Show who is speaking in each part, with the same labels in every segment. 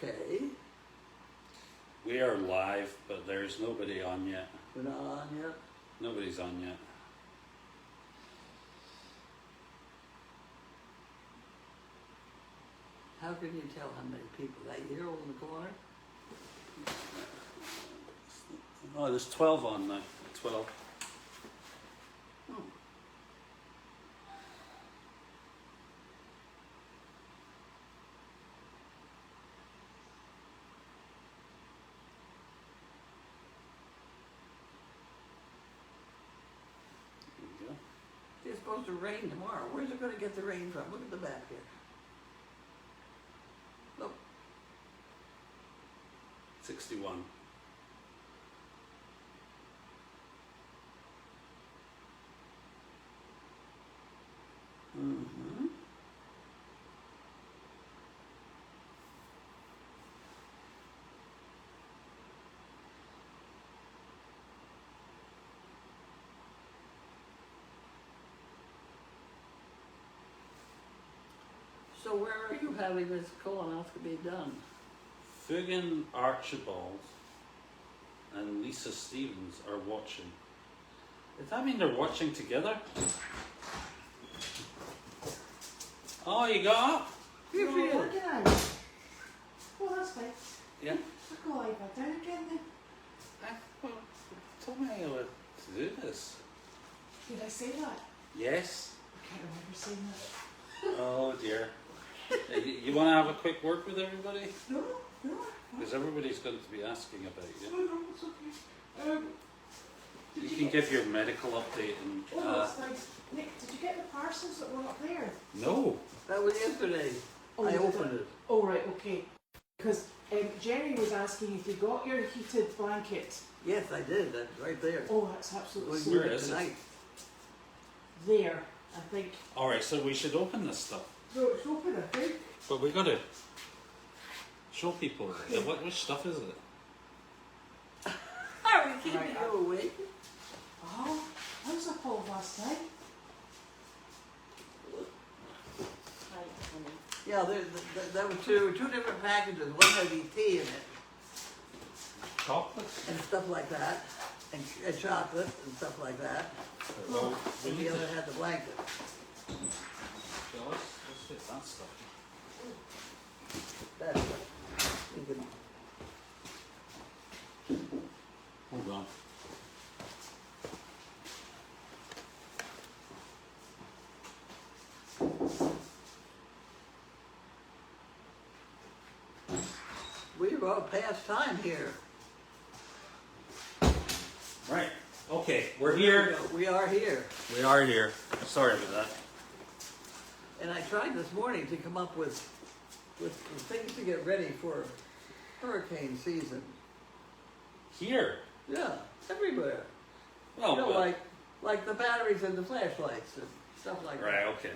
Speaker 1: Okay.
Speaker 2: We are live, but there's nobody on yet.
Speaker 1: We're not on yet?
Speaker 2: Nobody's on yet.
Speaker 1: How can you tell how many people? That year old in the corner?
Speaker 2: Oh, there's 12 on now. 12.
Speaker 1: Oh.
Speaker 2: There we go.
Speaker 1: It's supposed to rain tomorrow. Where's it going to get the rain from? Look at the map here. Look.
Speaker 2: 61.
Speaker 1: Mm-hmm. So where are you having this colonoscopy done?
Speaker 2: Fugan Archibald and Lisa Stevens are watching. Does that mean they're watching together? Oh, you got up?
Speaker 1: Good for you.
Speaker 3: Oh, that's fine.
Speaker 2: Yeah.
Speaker 3: I go like that down again then.
Speaker 2: Well, told me how to do this.
Speaker 3: Did I say that?
Speaker 2: Yes.
Speaker 3: I can't remember saying that.
Speaker 2: Oh dear. You want to have a quick word with everybody?
Speaker 3: No.
Speaker 2: Because everybody's going to be asking about you.
Speaker 3: No, it's okay.
Speaker 2: You can give your medical update and.
Speaker 3: Oh, that's nice. Nick, did you get the parcels that were up there?
Speaker 2: No.
Speaker 1: That was yesterday.
Speaker 3: Oh,
Speaker 1: I
Speaker 3: you
Speaker 1: opened
Speaker 3: did?
Speaker 1: it.
Speaker 3: Oh, right, okay. Because Jerry was asking if you got your heated blanket.
Speaker 1: Yes, I did. That's right there.
Speaker 3: Oh, that's absolutely
Speaker 1: We'll
Speaker 3: super.
Speaker 2: Where
Speaker 1: do it
Speaker 2: is it?
Speaker 1: tonight.
Speaker 3: There, I think.
Speaker 2: Alright, so we should open this stuff.
Speaker 3: So it's open, I think.
Speaker 2: But we got to show people. Which stuff is it?
Speaker 1: Are we keeping
Speaker 3: Right,
Speaker 1: you awake?
Speaker 3: Oh, I was up all last night.
Speaker 1: Yeah, there were two different packages. One had tea in it
Speaker 2: Chocolate?
Speaker 1: and stuff like that, and chocolate and stuff like that.
Speaker 2: Well, we
Speaker 1: And
Speaker 2: need
Speaker 1: the
Speaker 2: to.
Speaker 1: other had the blanket.
Speaker 2: So let's get that stuff.
Speaker 1: That's it. You can-
Speaker 2: Hold on.
Speaker 1: We're all past time here.
Speaker 2: Right. Okay, we're here.
Speaker 1: We are here.
Speaker 2: We are here. Sorry about that.
Speaker 1: And I tried this morning to come up with things to get ready for hurricane season.
Speaker 2: Here.
Speaker 1: Yeah, everywhere.
Speaker 2: Well,
Speaker 1: You know,
Speaker 2: well,
Speaker 1: like the batteries and the flashlights and stuff like
Speaker 2: right.
Speaker 1: that.
Speaker 2: Okay.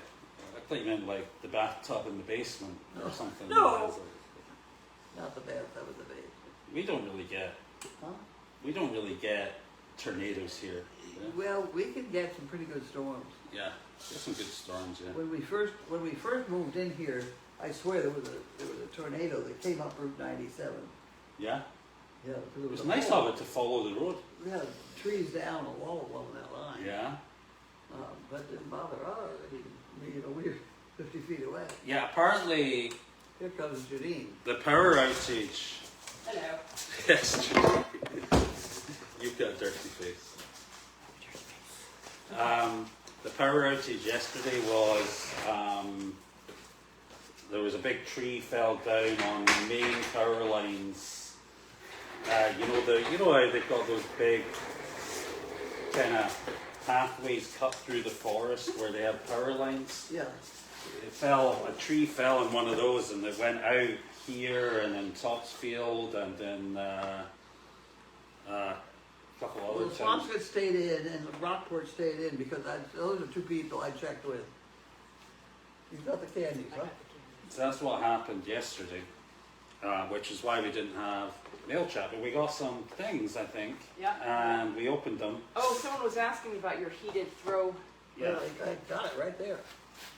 Speaker 2: I thought you meant like the bathtub in the basement or something.
Speaker 1: No. Not the bathtub in the basement.
Speaker 2: We don't really get.
Speaker 1: Huh?
Speaker 2: We don't really get tornadoes here. Yeah.
Speaker 1: Well, we could get some pretty good storms.
Speaker 2: Yeah. There's some good storms. Yeah.
Speaker 1: When we first moved in here, I swear there was a tornado that came up Route 97.
Speaker 2: Yeah.
Speaker 1: Yeah, because
Speaker 2: It was
Speaker 1: a
Speaker 2: nice
Speaker 1: hole.
Speaker 2: of it to follow the road.
Speaker 1: We had trees down a wall along that line.
Speaker 2: Yeah.
Speaker 1: But it didn't bother us. We were 50 feet away.
Speaker 2: Yeah. Apparently,
Speaker 1: Here comes Janine.
Speaker 2: the power outage.
Speaker 3: Hello.
Speaker 2: Yes. Janine. You've got a dirty face. The power outage yesterday was there was a big tree fell down on the main power lines. You know how they've got those big kind of pathways cut through the forest where they have power lines.
Speaker 1: Yeah.
Speaker 2: A tree fell on one of those, and it went out here, and then Topsfield, and then a couple
Speaker 1: Well,
Speaker 2: other towns.
Speaker 1: Swampscott stayed in and Rockport stayed in because those are two people I checked with. You've got the candies, huh?
Speaker 2: So that's what happened yesterday, which is why we didn't have mail chat, but we got some things, I think,
Speaker 4: Yeah.
Speaker 2: and we opened them.
Speaker 4: Oh, someone was asking about your heated throw
Speaker 2: Yeah.
Speaker 1: Well, I got it right there.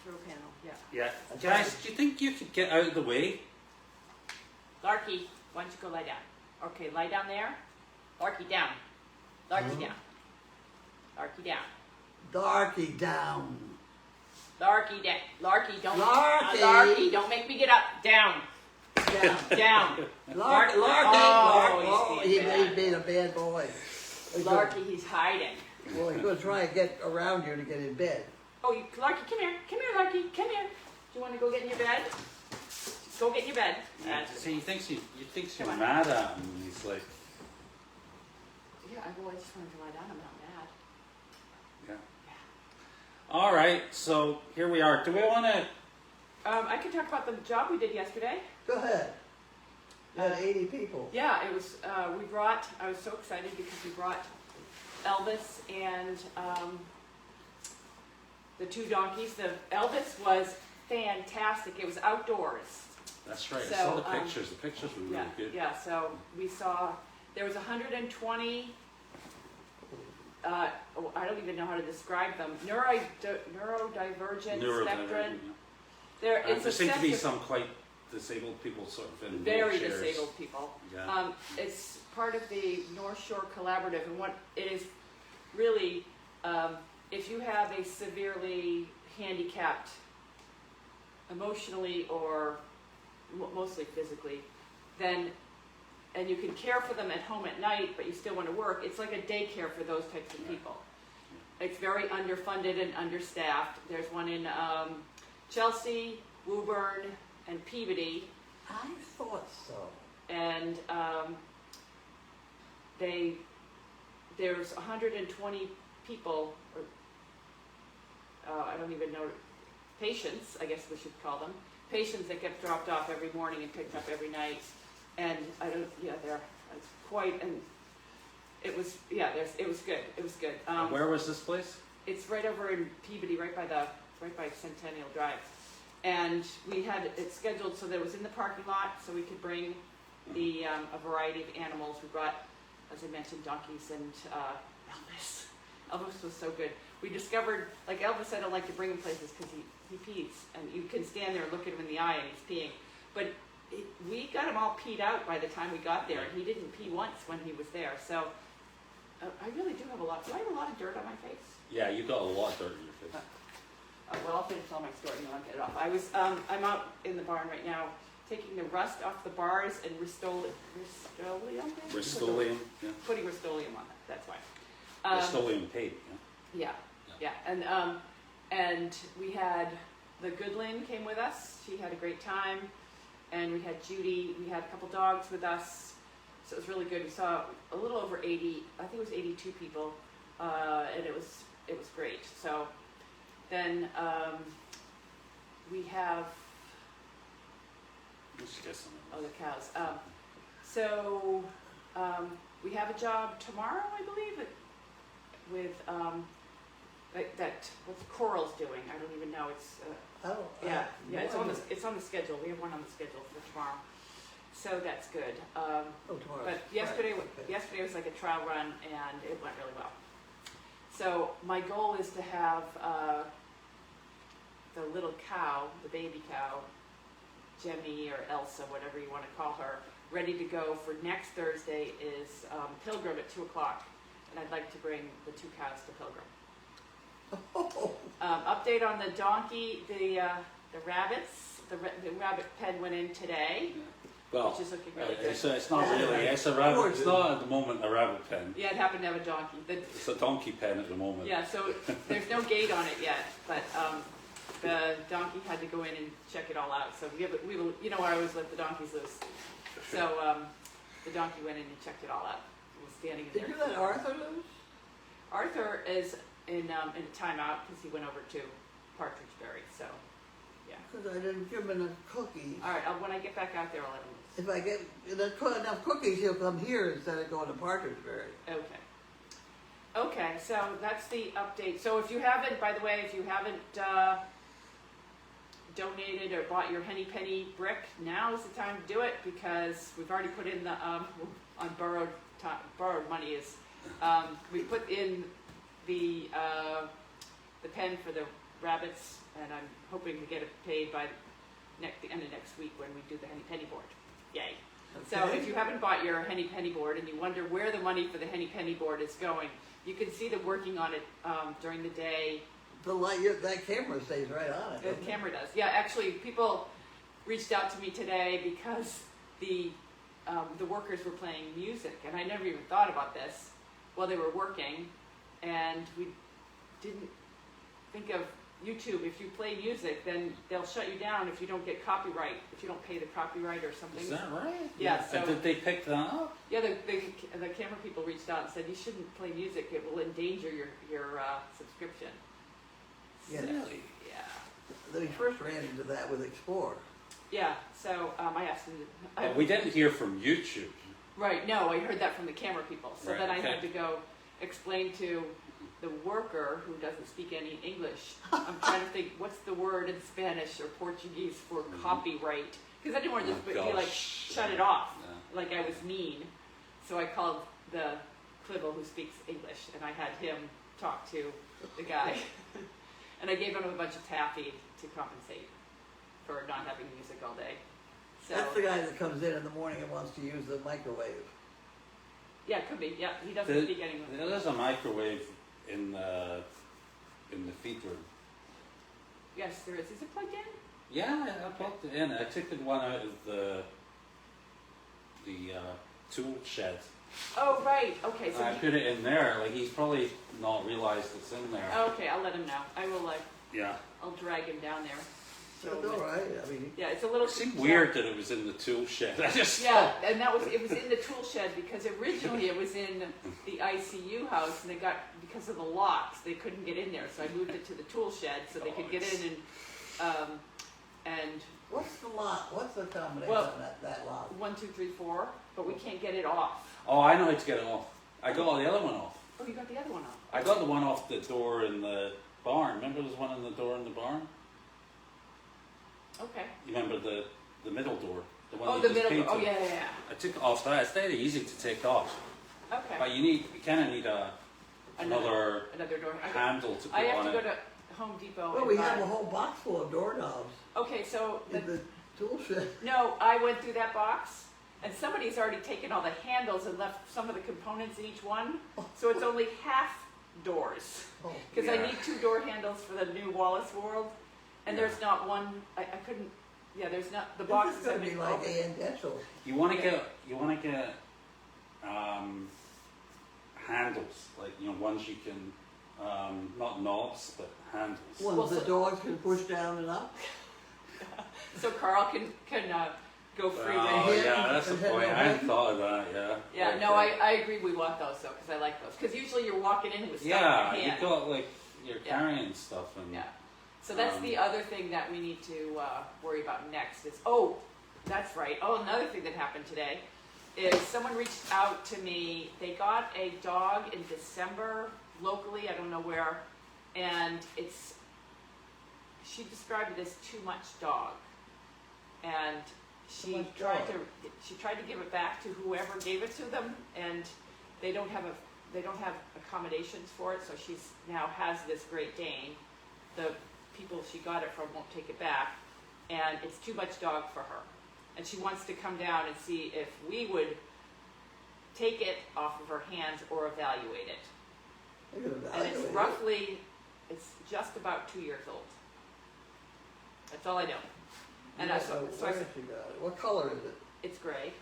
Speaker 4: panel. Yeah.
Speaker 2: Yeah. Guys, do you think you could get out of the way?
Speaker 4: Larky, why don't you go lie down? Okay, lie down there. Larky, down. Larky, down. Larky, down.
Speaker 1: Darky down.
Speaker 4: Larky, down. Larky, don't.
Speaker 1: Larky.
Speaker 4: Larky, don't make me get up. Down.
Speaker 1: Down.
Speaker 4: Down.
Speaker 1: Larky,
Speaker 4: Oh, he's
Speaker 1: he
Speaker 4: being bad.
Speaker 1: made a bad boy.
Speaker 4: Larky, he's hiding.
Speaker 1: Well, he's going to try and get around you to get in bed.
Speaker 4: Oh, Larky, come here. Come here, Larky. Come here. Do you want to go get in your bed? Go get in your bed.
Speaker 2: See, he thinks you're
Speaker 4: Come on.
Speaker 2: mad at him. He's like,
Speaker 4: Yeah, I just wanted to lie down. I'm not mad.
Speaker 2: yeah. All right, so here we are. Do we want to?
Speaker 4: I can talk about the job we did yesterday.
Speaker 1: Go ahead. You had 80 people.
Speaker 4: Yeah, it was, I was so excited because we brought Elvis and the two donkeys. The Elvis was fantastic. It was outdoors.
Speaker 2: That's right.
Speaker 4: So,
Speaker 2: I saw the pictures. The pictures were really good.
Speaker 4: Yeah, so we saw, there was 120, I don't even know how to describe them, neurodivergent spectrum.
Speaker 2: There seem to be some quite disabled people sort of in
Speaker 4: very
Speaker 2: wheelchairs.
Speaker 4: disabled people.
Speaker 2: Yeah.
Speaker 4: It's part of the North Shore Collaborative, and what it is really, if you have a severely handicapped, emotionally or mostly physically, then, and you can care for them at home at night, but you still want to work, it's like a daycare for those types of people. It's very underfunded and understaffed. There's one in Chelsea, Woburn, and Peabody.
Speaker 1: I thought so.
Speaker 4: And there's 120 people, or I don't even know, patients, I guess we should call them, patients that get dropped off every morning and picked up every night. And they're quite, and it was, it was good. It was good.
Speaker 2: Where was this place?
Speaker 4: It's right over in Peabody, right by Centennial Drive. And we had it scheduled so that it was in the parking lot, so we could bring a variety of animals. We brought, as I mentioned, donkeys and Elvis. Elvis was so good. We discovered, like Elvis, I don't like to bring him places because he pees, and you can stand there and look at him in the eye and he's peeing. But we got him all peed out by the time we got there, and he didn't pee once when he was there. So I really do have a lot. Do I have a lot of dirt on my face?
Speaker 2: Yeah, you got a lot of dirt in your face.
Speaker 4: Well, I'll finish all my story and then I'll get it off. I'm out in the barn right now, taking the rust off the bars and Rust-Oleum,
Speaker 2: Yeah.
Speaker 4: putting Rust-Oleum on it. That's why.
Speaker 2: Rust-Oleum paint.
Speaker 4: Yeah. And we had the Goodlin came with us. She had a great time, and we had Judy. We had a couple dogs with us, so it was really good. We saw a little over 80. I think it was 82 people, and it was great. So. Then we have the cows. So we have a job tomorrow, I believe, with what's Coral's doing. I don't even know. It's it's on the schedule. We have one on the schedule for tomorrow. So that's good.
Speaker 1: Tomorrow.
Speaker 4: But yesterday was like a trial run, and it went really well. So my goal is to have the little cow, the baby cow, Jemmy or Elsa, whatever you want to call her, ready to go for next Thursday is Pilgrim at 2 o'clock. And I'd like to bring the 2 cows to Pilgrim. Update on the donkey, the rabbits. The rabbit pen went in today.
Speaker 2: Well,
Speaker 4: which is looking really good.
Speaker 2: It's not really. It's a rabbit. It's not at the moment a rabbit pen.
Speaker 4: Yeah, it happened to have a donkey.
Speaker 2: It's a donkey pen at the moment.
Speaker 4: Yeah, so there's no gate on it yet, but the donkey had to go in and check it all out. So we will, I always let the donkeys loose. So the donkey went in and checked it all out. He was standing in there.
Speaker 1: Did you let Arthur loose?
Speaker 4: Arthur is in a timeout because he went over to Partridgeberry. So yeah.
Speaker 1: Because I didn't give him enough cookies.
Speaker 4: All right, when I get back out there, I'll let him loose.
Speaker 1: If I get enough cookies, he'll come here instead of going to Partridgeberry.
Speaker 4: Okay, so that's the update. So if you haven't, by the way, donated or bought your Henny Penny brick, now is the time to do it because we've already put in the on borrowed money is we put in the pen for the rabbits, and I'm hoping to get it paid by the end of next week when we do the Henny Penny board. Yay! So
Speaker 1: Okay.
Speaker 4: if you haven't bought your Henny Penny board and you wonder where the money for the Henny Penny board is going, you can see them working on it during the day.
Speaker 1: The light, that camera stays right on it.
Speaker 4: The
Speaker 1: doesn't it?
Speaker 4: camera does. Yeah, actually, people reached out to me today because the workers were playing music, and I never even thought about this while they were working, and we didn't think of YouTube. If you play music, then they'll shut you down if you don't get copyright, if you don't pay the copyright or something.
Speaker 2: Is that right?
Speaker 4: Yeah. So
Speaker 2: And did they pick that up?
Speaker 4: yeah, the camera people reached out and said you shouldn't play music; it will endanger your subscription.
Speaker 1: Yeah.
Speaker 2: Really?
Speaker 4: Yeah.
Speaker 1: We first ran into that with Explorer.
Speaker 4: Yeah. So I asked them.
Speaker 2: But we didn't hear from YouTube.
Speaker 4: Right, no, I heard that from the camera people. So
Speaker 2: Right,
Speaker 4: then I
Speaker 2: okay.
Speaker 4: had to go explain to the worker who doesn't speak any English. I'm trying to think, what's the word in Spanish or Portuguese for copyright? Because I didn't want to just be like, shut it off, like I was mean. So I called the Clibble who speaks English, and I had him talk to the guy. And I gave him a bunch of taffy to compensate for not having music all day. So,
Speaker 1: That's the guy that comes in the morning and wants to use the microwave.
Speaker 4: yeah, it could be. Yeah, he doesn't speak any English.
Speaker 2: There's a microwave in the feed room.
Speaker 4: Yes, there is. Is it plugged in?
Speaker 2: Yeah, I plugged it in. I took the one out of the tool shed.
Speaker 4: Oh, right. Okay, so
Speaker 2: And I put it in there. Like, he's probably not realized it's in there.
Speaker 4: okay, I'll let him know. I will.
Speaker 2: Yeah.
Speaker 4: I'll drag him down there.
Speaker 1: That's all right. I mean,
Speaker 4: Yeah, it's a little.
Speaker 2: It seemed weird that it was in the tool shed. I just
Speaker 4: Yeah, and it was in the tool shed because originally it was in the ICU house, and they got because of the locks they couldn't get in there, so I moved it to the tool shed so they could get in and
Speaker 1: what's the lot? What's the combination
Speaker 4: Well-
Speaker 1: on that lot?
Speaker 4: 1, 2, 3, 4, but we can't get it off.
Speaker 2: Oh, I know how to get it off. I got the other one off.
Speaker 4: Oh, you got the other one off.
Speaker 2: I got the one off the door in the barn. Remember there's one in the door in the barn?
Speaker 4: Okay.
Speaker 2: You remember the middle door? The one
Speaker 4: Oh,
Speaker 2: you
Speaker 4: the
Speaker 2: just
Speaker 4: middle.
Speaker 2: painted?
Speaker 4: Oh, yeah.
Speaker 2: I took it off that. It's very easy to take off.
Speaker 4: Okay.
Speaker 2: But you kind of need another
Speaker 4: Another door.
Speaker 2: handle to put
Speaker 4: I have
Speaker 2: on
Speaker 4: to
Speaker 2: it.
Speaker 4: go to Home Depot.
Speaker 1: Well,
Speaker 4: and
Speaker 1: we
Speaker 4: buy-
Speaker 1: have a whole box full of doorknobs
Speaker 4: Okay, so
Speaker 1: in the tool shed.
Speaker 4: no, I went through that box, and somebody's already taken all the handles and left some of the components in each one, so it's only half doors.
Speaker 1: Oh,
Speaker 4: Because
Speaker 2: Yeah.
Speaker 4: I need 2 door handles for the new Wallace World, and there's not one. I couldn't. Yeah, there's not the
Speaker 1: this
Speaker 4: boxes.
Speaker 1: is going to
Speaker 4: have
Speaker 1: be
Speaker 4: been
Speaker 1: like
Speaker 4: opened.
Speaker 1: A.N. Detchell.
Speaker 2: You want to get handles, like ones you can not knobs but handles.
Speaker 1: Ones
Speaker 4: Well,
Speaker 1: the
Speaker 4: so-
Speaker 1: dogs can push down and up.
Speaker 4: So Carl can go free
Speaker 2: Oh
Speaker 4: range.
Speaker 1: Yeah.
Speaker 2: yeah, that's the
Speaker 1: And then
Speaker 2: point.
Speaker 1: they'll
Speaker 2: I hadn't
Speaker 1: hit-
Speaker 2: thought of that. Yeah.
Speaker 4: Yeah, no, I agree. We want those though, because I like those. Because usually you're walking in with stuff
Speaker 2: Yeah,
Speaker 4: in your hand.
Speaker 2: you've got like you're
Speaker 4: Yeah.
Speaker 2: carrying stuff and
Speaker 4: Yeah. So that's the other thing that we need to worry about next is, oh, that's right. Oh, another thing that happened today is someone reached out to me. They got a dog in December locally, I don't know where, and she described it as too much dog. And she
Speaker 1: Too much
Speaker 4: tried
Speaker 1: dog.
Speaker 4: she tried to give it back to whoever gave it to them, and they don't have accommodations for it, so she's now has this Great Dane. The people she got it from won't take it back, and it's too much dog for her. And she wants to come down and see if we would take it off of her hands or evaluate it.
Speaker 1: They're gonna
Speaker 4: And it's
Speaker 1: evaluate it.
Speaker 4: it's just about 2 years old. That's all I know. And
Speaker 1: Yeah,
Speaker 4: so I
Speaker 1: where
Speaker 4: said,
Speaker 1: has she got it? What color is it?
Speaker 4: it's gray.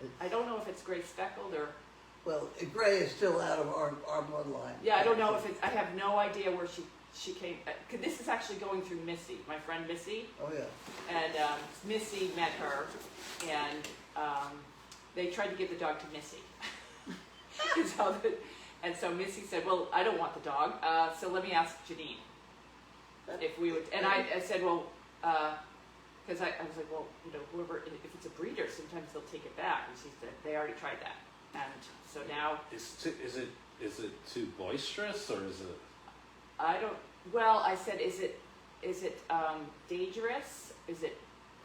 Speaker 1: It's-
Speaker 4: I don't know if it's gray speckled or,
Speaker 1: Well, gray is still out of our bloodline.
Speaker 4: yeah, I don't know if it's, I have no idea where she came, 'cause this is actually going through Missy, my friend Missy.
Speaker 1: Oh, yeah.
Speaker 4: And Missy met her, and they tried to give the dog to Missy. And so Missy said, well, I don't want the dog, so let me ask Janine if we would. And I said, well, because I was like, well, whoever, if it's a breeder, sometimes they'll take it back. And she said, they already tried that. And so now,
Speaker 2: is it too boisterous or is it?
Speaker 4: I said, is it dangerous? Is it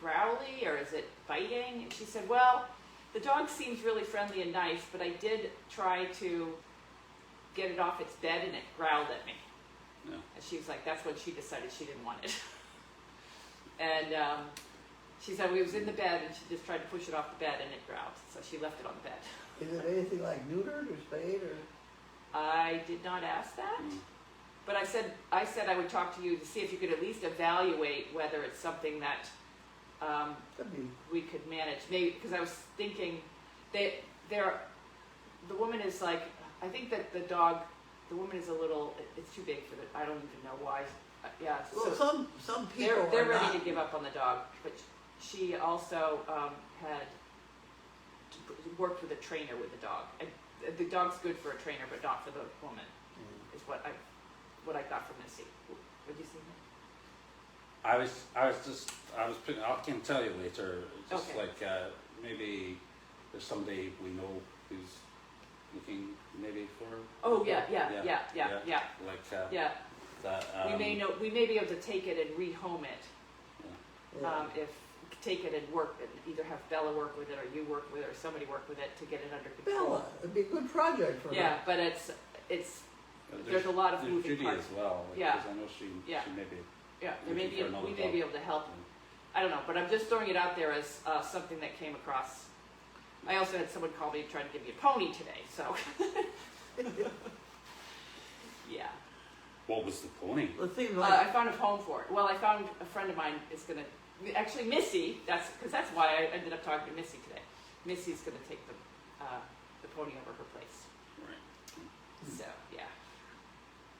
Speaker 4: growly or is it biting? And she said, well, the dog seems really friendly and nice, but I did try to get it off its bed and it growled at me.
Speaker 2: No.
Speaker 4: And she was like, that's when she decided she didn't want it. And She said we was in the bed and she just tried to push it off the bed and it growled, so she left it on the bed.
Speaker 1: Is it anything like neutered or spayed or?
Speaker 4: I did not ask that, but I said I would talk to you to see if you could at least evaluate whether it's something that
Speaker 1: Could be.
Speaker 4: we could manage. Maybe because I was thinking the woman is like, I think that the woman is a little, it's too big for the, I don't even know why. Yeah.
Speaker 1: Well,
Speaker 4: So
Speaker 1: some people
Speaker 4: they're
Speaker 1: are
Speaker 4: ready
Speaker 1: not.
Speaker 4: to give up on the dog, but she also had worked with a trainer with the dog. And the dog's good for a trainer, but not for the woman. Is what I got from Missy. What did you see?
Speaker 2: I can tell you later. Just
Speaker 4: Okay.
Speaker 2: like maybe there's somebody we know who's looking maybe for.
Speaker 4: Oh yeah.
Speaker 2: Like
Speaker 4: Yeah.
Speaker 2: that.
Speaker 4: We may be able to take it and rehome it.
Speaker 1: Yeah.
Speaker 4: If take it and work, either have Bella work with it, or you work with it, or somebody work with it to get it under control.
Speaker 1: Bella, it'd be a good project for
Speaker 4: Yeah,
Speaker 1: her.
Speaker 4: but there's a lot of
Speaker 2: there's
Speaker 4: moving
Speaker 2: Judy
Speaker 4: parts.
Speaker 2: as well. Like,
Speaker 4: Yeah.
Speaker 2: 'cause I know she may be.
Speaker 4: Yeah, there may
Speaker 2: looking
Speaker 4: be
Speaker 2: for another
Speaker 4: we may
Speaker 2: dog.
Speaker 4: be able to help. I don't know, but I'm just throwing it out there as something that came across. I also had someone call me trying to give me a pony today, so yeah.
Speaker 2: What was the pony?
Speaker 1: Well, it seems
Speaker 4: I
Speaker 1: like
Speaker 4: found a home for it. Well, I found a friend of mine is gonna actually Missy. That's why I ended up talking to Missy today. Missy's gonna take the pony over her place.
Speaker 2: Right.
Speaker 4: So yeah,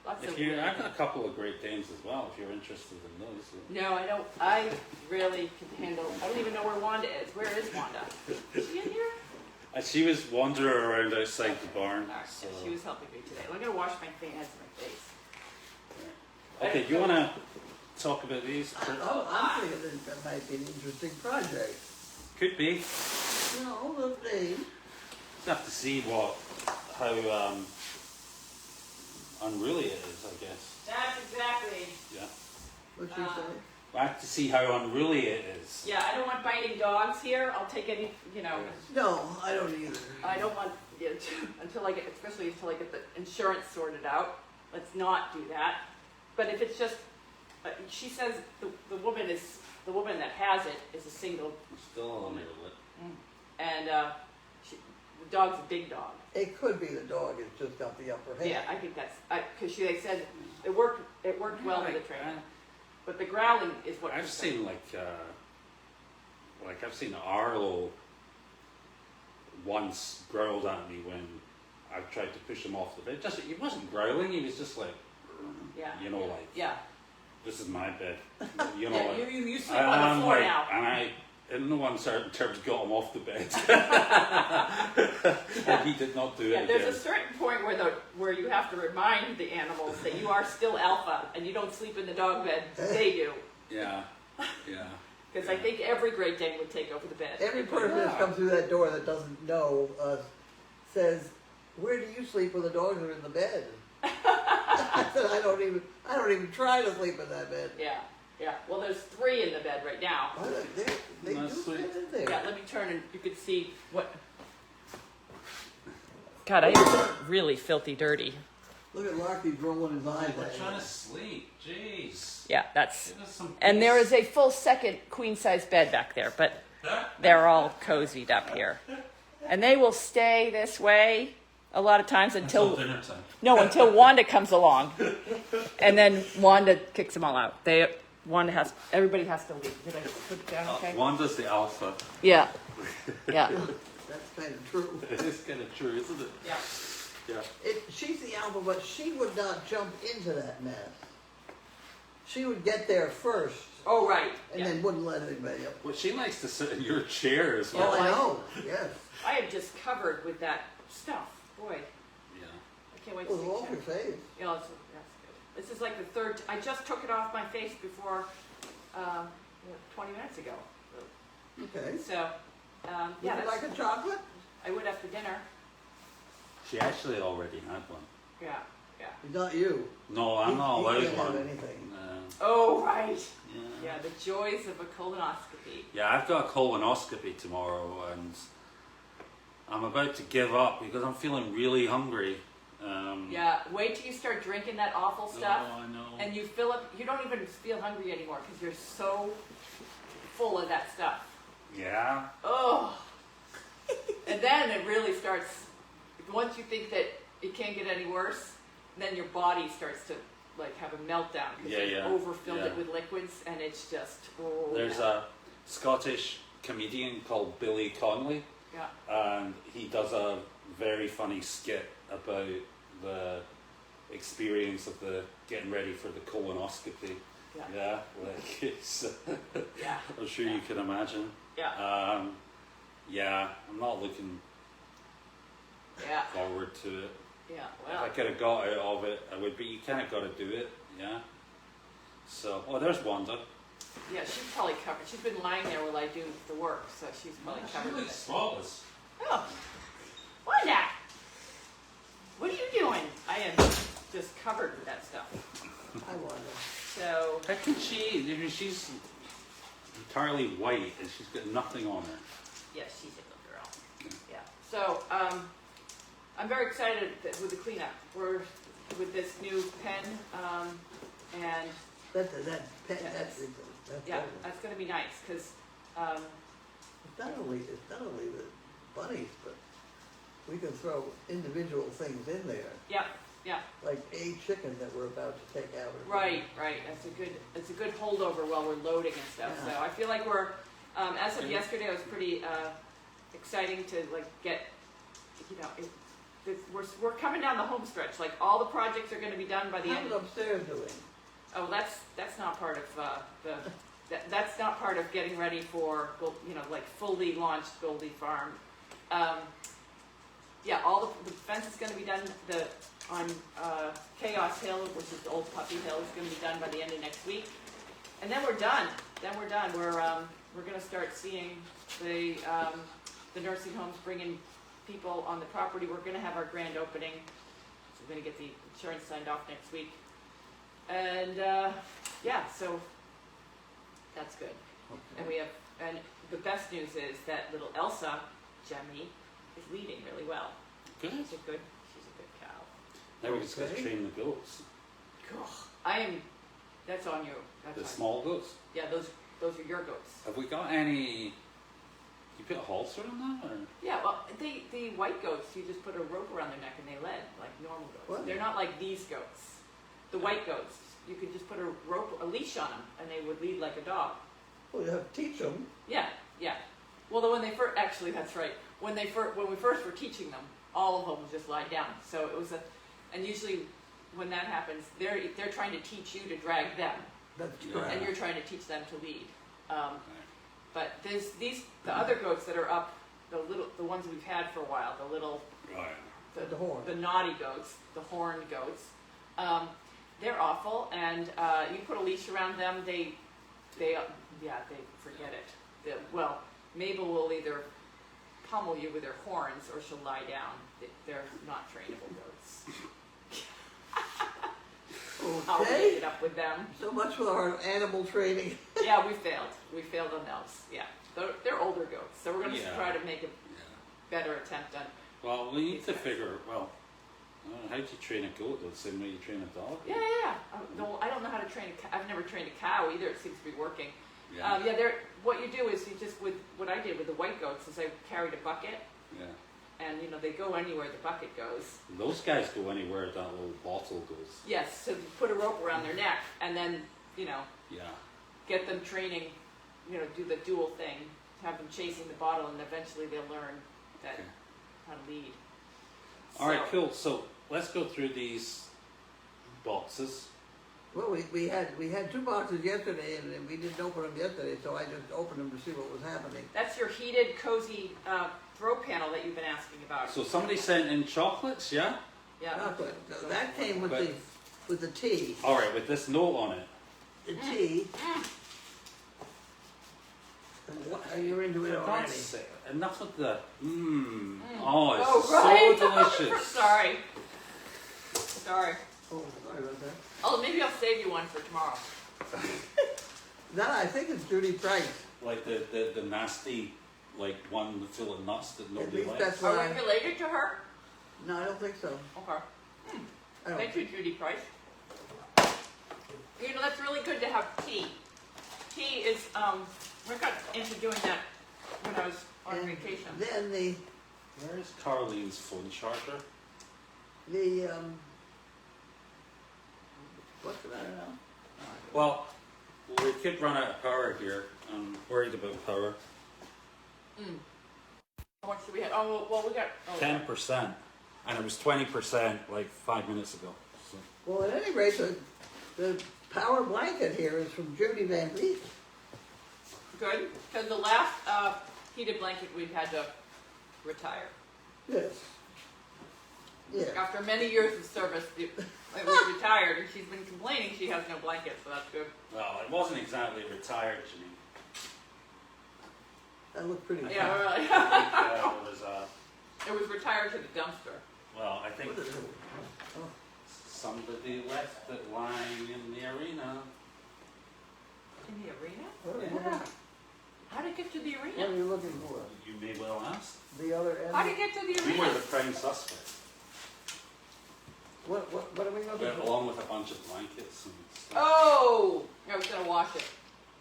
Speaker 4: lots
Speaker 2: If
Speaker 4: of.
Speaker 2: you, I've got a couple of Great Danes as well. If you're interested in those.
Speaker 4: No, I don't. I really can handle. I don't even know where Wanda is. Where is Wanda? Is she in here?
Speaker 2: She was wandering around outside the barn.
Speaker 4: All right,
Speaker 2: So.
Speaker 4: she was helping me today. I'm gonna wash my hands and my face.
Speaker 2: Okay, do you want to talk about these?
Speaker 1: I'm thinking that might be an interesting project.
Speaker 2: Could be.
Speaker 1: No, let's see.
Speaker 2: Just have to see how unruly it is, I guess.
Speaker 4: That's exactly.
Speaker 2: Yeah.
Speaker 1: What you say?
Speaker 2: I have to see how unruly it is.
Speaker 4: Yeah, I don't want biting dogs here. I'll take any.
Speaker 1: No, I don't either.
Speaker 4: I don't want until I get, especially until I get the insurance sorted out. Let's not do that. But if it's just, she says the woman that has it is a single,
Speaker 2: Still a little bit.
Speaker 4: and the dog's a big dog.
Speaker 1: It could be the dog has just got the upper hand.
Speaker 4: Yeah, I think that's because they said it worked well with the trainer. But the growling is what
Speaker 2: I've
Speaker 4: she said.
Speaker 2: seen I've seen Arlo once growled at me when I tried to push him off the bed. He wasn't growling. He was just like,
Speaker 4: Yeah.
Speaker 2: like this is my bed.
Speaker 4: Yeah,
Speaker 2: Like,
Speaker 4: you sleep on the floor
Speaker 2: like,
Speaker 4: now.
Speaker 2: And I, in no uncertain terms, got him off the bed. But he did not do it
Speaker 4: Yeah, there's
Speaker 2: again.
Speaker 4: a certain point where you have to remind the animals that you are still alpha and you don't sleep in the dog bed. They do.
Speaker 2: Yeah.
Speaker 4: Because I think every Great Dane would take over the bed.
Speaker 1: Every person that's come through that door that doesn't know us says, "Where do you sleep when the dogs are in the bed?" I said, I don't even try to sleep in that bed.
Speaker 4: Yeah. Well, there's 3 in the bed right now.
Speaker 1: They do
Speaker 2: That's sweet.
Speaker 1: fit in there.
Speaker 4: Yeah, let me turn and you can see what. God, I am really filthy dirty.
Speaker 1: Look at Larky rolling his eyes
Speaker 2: We're
Speaker 1: at
Speaker 2: trying
Speaker 1: you.
Speaker 2: to sleep. Jeez.
Speaker 4: Yeah, that's.
Speaker 2: Give us some
Speaker 4: And there
Speaker 2: peace.
Speaker 4: is a full second queen size bed back there, but they're all cozied up here. And they will stay this way a lot of times until
Speaker 2: dinner time.
Speaker 4: until Wanda comes along. And then Wanda kicks them all out. Everybody has to leave. Did I put it down okay?
Speaker 2: Wanda's the alpha.
Speaker 4: Yeah.
Speaker 1: That's kind of true.
Speaker 2: It is kind of true, isn't it?
Speaker 4: Yeah.
Speaker 2: Yeah.
Speaker 1: She's the alpha, but she would not jump into that mess. She would get there first
Speaker 4: Oh, right.
Speaker 1: and then wouldn't let anybody up.
Speaker 2: Well, she likes to sit in your chair as
Speaker 1: Oh,
Speaker 2: well.
Speaker 1: I know. Yes.
Speaker 4: I am just covered with that stuff. Boy,
Speaker 2: Yeah.
Speaker 4: I can't wait to
Speaker 1: Well,
Speaker 4: see
Speaker 1: it's off your face.
Speaker 4: Yeah, that's good. This is like the third. I just took it off my face before 20 minutes ago.
Speaker 1: Okay.
Speaker 4: So,
Speaker 1: Yeah,
Speaker 4: yeah,
Speaker 1: would you
Speaker 4: that's,
Speaker 1: like a chocolate?
Speaker 4: I would after dinner.
Speaker 2: She actually already had one.
Speaker 4: Yeah.
Speaker 1: Not you.
Speaker 2: No, I'm not
Speaker 1: He
Speaker 2: allowed
Speaker 1: can't have
Speaker 2: one.
Speaker 1: anything.
Speaker 4: Oh, right.
Speaker 2: Yeah.
Speaker 4: Yeah, the joys of a colonoscopy.
Speaker 2: Yeah, I've got a colonoscopy tomorrow, and I'm about to give up because I'm feeling really hungry.
Speaker 4: Yeah, wait till you start drinking that awful stuff,
Speaker 2: Oh, I know.
Speaker 4: and you fill up. You don't even feel hungry anymore because you're so full of that stuff.
Speaker 2: Yeah.
Speaker 4: Oh. And then it really starts, once you think that it can't get any worse, then your body starts to like have a meltdown because
Speaker 2: Yeah,
Speaker 4: they've
Speaker 2: yeah,
Speaker 4: overfilled
Speaker 2: yeah.
Speaker 4: it with liquids, and it's just, oh.
Speaker 2: There's a Scottish comedian called Billy Connolly,
Speaker 4: Yeah.
Speaker 2: and he does a very funny skit about the experience of the getting ready for the colonoscopy.
Speaker 4: Yeah.
Speaker 2: Yeah, like it's.
Speaker 4: Yeah.
Speaker 2: I'm sure you can imagine.
Speaker 4: Yeah.
Speaker 2: Yeah, I'm not looking
Speaker 4: Yeah.
Speaker 2: forward to it.
Speaker 4: Yeah.
Speaker 2: If
Speaker 4: Well.
Speaker 2: I could have got out of it, I would. But you kind of got to do it. Yeah. So, oh, there's Wanda.
Speaker 4: Yeah, she's probably covered. She's been lying there while I do the work, so she's probably covered with it.
Speaker 2: spotless.
Speaker 4: Oh, Wanda! What are you doing? I am just covered with that stuff.
Speaker 1: I wonder.
Speaker 4: So,
Speaker 2: How can she? I mean, she's entirely white and she's got nothing on her.
Speaker 4: yes, she's a good girl. Yeah. So, I'm very excited with the cleanup. We're with this new pen, and
Speaker 1: That's
Speaker 4: yeah, that's going to be nice because,
Speaker 1: it's not only the bunnies, but we can throw individual things in there,
Speaker 4: yeah, yeah.
Speaker 1: like a chicken that we're about to take out.
Speaker 4: Right, right. It's a good holdover while we're loading and stuff.
Speaker 1: Yeah.
Speaker 4: So I feel like we're, as of yesterday, it was pretty exciting to like get, you know, we're coming down the home stretch. Like all the projects are going to be done by the end.
Speaker 1: How's upstairs doing?
Speaker 4: Oh, that's not part of that's not part of getting ready for, you know, like fully launched Goldy Farm. Yeah, all the fence is going to be done. On Chaos Hill, which is the old Puppy Hill, is going to be done by the end of next week, and then we're done. We're going to start seeing the nursing homes bringing people on the property. We're going to have our grand opening, so we're going to get the insurance signed off next week, and yeah, so that's good. And and the best news is that little Elsa, Jemmy, is leading really well.
Speaker 2: Good.
Speaker 4: She's a good cow.
Speaker 2: Now we just got to
Speaker 1: Okay.
Speaker 2: train the goats.
Speaker 4: That's on you. That's
Speaker 2: The
Speaker 4: on
Speaker 2: small goats.
Speaker 4: you. Yeah, those are your goats.
Speaker 2: Have we got any? You put a halter on that, or?
Speaker 4: Yeah, well, the white goats, you just put a rope around their neck and they led like normal goats.
Speaker 1: What?
Speaker 4: They're not like these goats. The white goats, you could just put a leash on them and they would lead like a dog.
Speaker 1: Well, you have to teach them.
Speaker 4: Yeah, yeah. Well, when they first, actually, that's right. When we first were teaching them, all of them would just lie down. So it was and usually when that happens, they're trying to teach you to drag them,
Speaker 1: That's
Speaker 2: Yeah.
Speaker 1: correct.
Speaker 4: and you're trying to teach them to lead. But there's the other goats that are up, the ones we've had for a while, the little,
Speaker 2: Right.
Speaker 1: The horn.
Speaker 4: the naughty goats, the horned goats. They're awful, and you put a leash around them, they forget it. Well, Mabel will either pummel you with her horns or she'll lie down. They're not trainable goats. I'll
Speaker 1: Okay.
Speaker 4: make it up with them.
Speaker 1: So much for our animal training.
Speaker 4: Yeah, we failed. We failed on those. Yeah, they're older goats, so we're going to
Speaker 2: Yeah.
Speaker 4: try to make a
Speaker 2: Yeah.
Speaker 4: better attempt on.
Speaker 2: Well, we need to figure. Well, how do you train a goat? The same way you train a dog.
Speaker 4: Yeah. No, I don't know how to train a cow. I've never trained a cow either. It seems to be working.
Speaker 2: Yeah.
Speaker 4: What you do is you just, with what I did with the white goats, is I carried a bucket,
Speaker 2: Yeah.
Speaker 4: and they go anywhere the bucket goes.
Speaker 2: Those guys go anywhere that little bottle goes.
Speaker 4: Yes, so you put a rope around their neck, and then
Speaker 2: Yeah.
Speaker 4: get them training, do the dual thing, have them chasing the bottle, and eventually they'll learn that
Speaker 2: Okay.
Speaker 4: how to lead.
Speaker 2: All right, cool. So let's go through these boxes.
Speaker 1: Well, we had 2 boxes yesterday, and we didn't open them yesterday, so I just opened them to see what was happening.
Speaker 4: That's your heated, cozy throw panel that you've been asking about.
Speaker 2: So somebody sent in chocolates, yeah?
Speaker 4: Yeah.
Speaker 1: Chocolate. That came with
Speaker 2: But-
Speaker 1: the tea.
Speaker 2: All right, with this note on it.
Speaker 1: The tea. You're into it already.
Speaker 2: That's it. Enough of the Oh,
Speaker 4: right.
Speaker 2: it's so delicious.
Speaker 4: Sorry.
Speaker 1: Oh, sorry about that.
Speaker 4: Oh, maybe I'll save you one for tomorrow.
Speaker 1: That I think is Judy Price.
Speaker 2: Like the nasty, like one full of nuts that
Speaker 1: At
Speaker 2: nobody
Speaker 1: least
Speaker 2: likes.
Speaker 1: that's
Speaker 4: Are
Speaker 1: what
Speaker 4: we related to her?
Speaker 1: No, I don't think so.
Speaker 4: Okay.
Speaker 1: I don't
Speaker 4: Thank you, Judy Price. That's really good to have tea. Tea is I got into doing that when I was on
Speaker 1: And
Speaker 4: vacation.
Speaker 1: Then
Speaker 2: Where is Carlene's phone charger?
Speaker 1: what's the matter now?
Speaker 2: Well, we could run out of power here. I'm worried about power.
Speaker 4: How much do we have? Oh, well, we got. Oh,
Speaker 2: 10%, and it was 20% like 5 minutes ago. So.
Speaker 1: Well, at any rate, the power blanket here is from Judy Van Vliet.
Speaker 4: good. Because the last heated blanket we had to retire.
Speaker 1: Yes. Yeah.
Speaker 4: After many years of service, it was retired, and she's been complaining she has no blanket, so that's good.
Speaker 2: Well, it wasn't exactly retired, Janine.
Speaker 1: That looked pretty good.
Speaker 4: Yeah, really.
Speaker 2: It was,
Speaker 4: It was retired to the dumpster.
Speaker 2: well, I think
Speaker 1: What is it? Oh,
Speaker 2: somebody left it lying in the arena.
Speaker 4: In the arena?
Speaker 1: what are you
Speaker 4: Yeah.
Speaker 1: looking-
Speaker 4: How did it get to the
Speaker 1: what are
Speaker 4: arena?
Speaker 1: you looking for?
Speaker 2: You may well ask.
Speaker 1: The other end?
Speaker 4: How did it get to the
Speaker 2: We were
Speaker 4: arena?
Speaker 2: the prime suspect.
Speaker 1: What are we looking
Speaker 2: Went
Speaker 1: for?
Speaker 2: along with a bunch of blankets and stuff.
Speaker 4: Oh! I was going to wash it.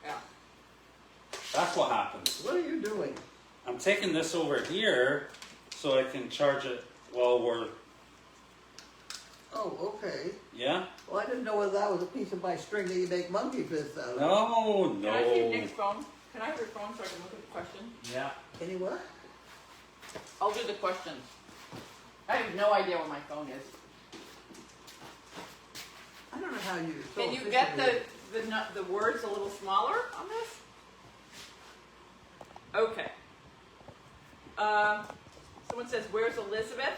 Speaker 4: Yeah.
Speaker 2: That's what happens.
Speaker 1: What are you doing?
Speaker 2: I'm taking this over here so I can charge it while we're,
Speaker 1: Oh, okay.
Speaker 2: yeah?
Speaker 1: Well, I didn't know whether that was a piece of my string that you make monkey fists out of.
Speaker 2: No,
Speaker 4: Can I see
Speaker 2: no.
Speaker 4: Nick's phone? Can I have your phone so I can look at the question?
Speaker 2: Yeah.
Speaker 1: Any what?
Speaker 4: I'll do the questions. I have no idea where my phone is.
Speaker 1: I don't know how you. so
Speaker 4: Can you get
Speaker 1: efficient
Speaker 4: the words a little smaller on this? Okay. Someone says, "Where's Elizabeth?"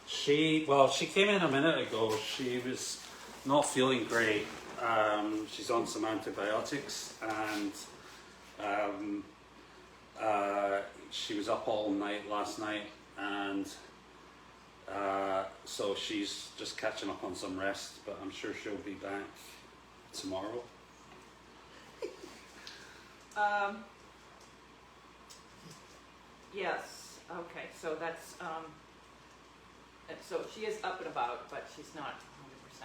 Speaker 2: She came in a minute ago. She was not feeling great. She's on some antibiotics and she was up all night last night and so she's just catching up on some rest, but I'm sure she'll be back tomorrow.
Speaker 4: Yes. Okay. So that's and so she is up and about, but she's not 100%.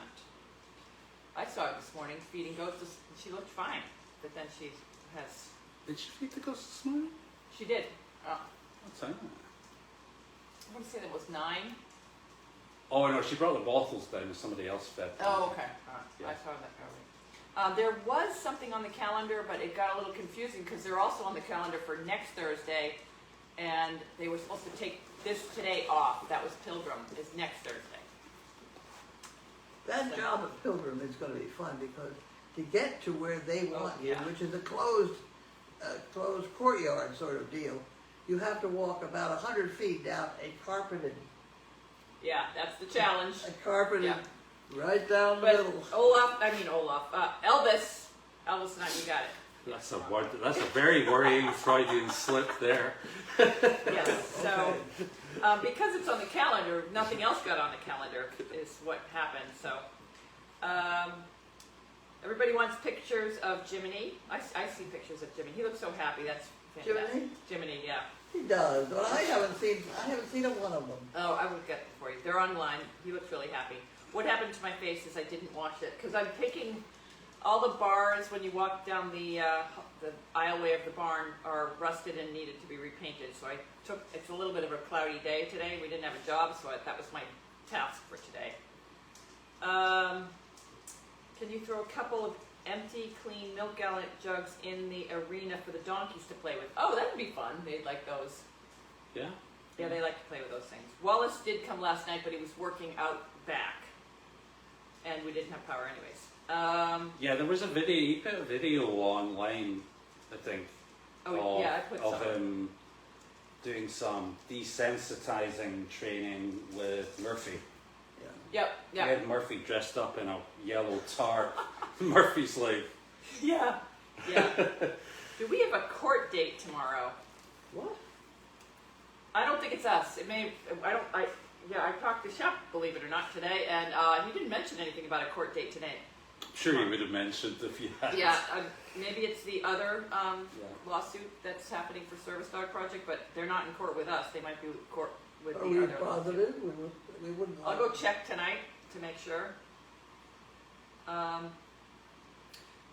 Speaker 4: I saw her this morning feeding goats. She looked fine, but then she has.
Speaker 2: Did she feed the ghost this morning?
Speaker 4: She did. Oh,
Speaker 2: What's that?
Speaker 4: I want to say that was 9.
Speaker 2: Oh no, she brought the bottles down and somebody else fed them.
Speaker 4: Oh, okay.
Speaker 2: Yeah.
Speaker 4: I saw that earlier. There was something on the calendar, but it got a little confusing because they're also on the calendar for next Thursday, and they were supposed to take this today off. That was Pilgrim, is next Thursday.
Speaker 1: That job at Pilgrim is going to be fun because to get to where they want you,
Speaker 4: yeah.
Speaker 1: which is a closed courtyard sort of deal, you have to walk about 100 feet down a carpeted,
Speaker 4: Yeah, that's the challenge.
Speaker 1: yeah. Right down the
Speaker 4: But
Speaker 1: middle.
Speaker 4: Elvis and I, we got it.
Speaker 2: That's a word. That's a very worrying Freudian slip there.
Speaker 4: Yes, so, because it's on the calendar, nothing else got on the calendar is what happened, so. Everybody wants pictures of Jiminy. I see pictures of Jiminy. He looks so happy, that's fantastic.
Speaker 1: Jiminy?
Speaker 4: Jiminy, yeah.
Speaker 1: He does, but I haven't seen a one of them.
Speaker 4: Oh, I would get them for you. They're online. He looks really happy. What happened to my face is I didn't wash it, because I'm taking all the bars when you walk down the aisleway of the barn are rusted and needed to be repainted. So it's a little bit of a cloudy day today. We didn't have a job, so that was my task for today. Can you throw a couple of empty, clean milk gallon jugs in the arena for the donkeys to play with? Oh, that would be fun. They'd like those.
Speaker 2: Yeah.
Speaker 4: Yeah, they like to play with those things. Wallace did come last night, but he was working out back. And we didn't have power anyways.
Speaker 2: Yeah, there was a video. He put a video online, I think.
Speaker 4: Oh, yeah, I put
Speaker 2: of
Speaker 4: some.
Speaker 2: him doing some desensitizing training with Murphy.
Speaker 1: Yeah.
Speaker 4: Yep,
Speaker 2: He had Murphy dressed up in a yellow tarp. Murphy's like,
Speaker 4: yeah. Do we have a court date tomorrow?
Speaker 1: What?
Speaker 4: I don't think it's us. It may. I talked to Shep, believe it or not, today, and he didn't mention anything about a court date today.
Speaker 2: sure you would have mentioned if you had.
Speaker 4: Yeah, maybe it's the other lawsuit that's happening for Service Dog Project, but they're not in court with us. They might be in court with
Speaker 1: Are
Speaker 4: the
Speaker 1: we
Speaker 4: other lawsuit.
Speaker 1: positive? We wouldn't.
Speaker 4: I'll go check tonight to make sure.